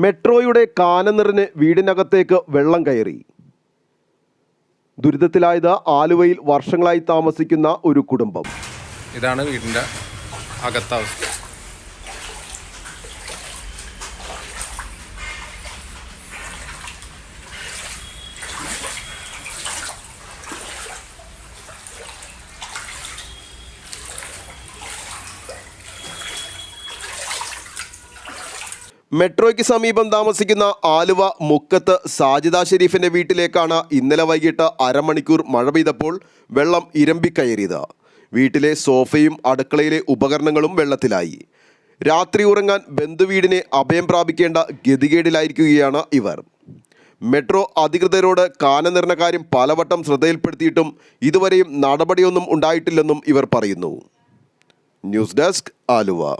മെട്രോയുടെ കാനനിറിന് വീടിനകത്തേക്ക് വെള്ളം കയറി. ദുരിതത്തിലായത് ആലുവയിൽ വർഷങ്ങളായി താമസിക്കുന്ന ഒരു കുടുംബം. ഇതാണ് വീടിൻ്റെ അകത്ത അവസ്ഥ. മെട്രോയ്ക്ക് സമീപം താമസിക്കുന്ന ആലുവ മുക്കത്ത് സാജിദ ഷെരീഫിൻ്റെ വീട്ടിലേക്കാണ് ഇന്നലെ വൈകിട്ട് അരമണിക്കൂർ മഴ പെയ്തപ്പോൾ വെള്ളം ഇരമ്പിക്കയറിയത്. വീട്ടിലെ സോഫയും അടുക്കളയിലെ ഉപകരണങ്ങളും വെള്ളത്തിലായി. രാത്രി ഉറങ്ങാൻ ബന്ധുവീടിനെ അഭയം പ്രാപിക്കേണ്ട ഗതികേടിലായിരിക്കുകയാണ് ഇവർ. മെട്രോ അധികൃതരോട് കാനനിറിന കാര്യം പലവട്ടം ശ്രദ്ധയിൽപ്പെടുത്തിയിട്ടും ഇതുവരെയും നടപടിയൊന്നും ഉണ്ടായിട്ടില്ലെന്നും ഇവർ പറയുന്നു. News desk, Aluva.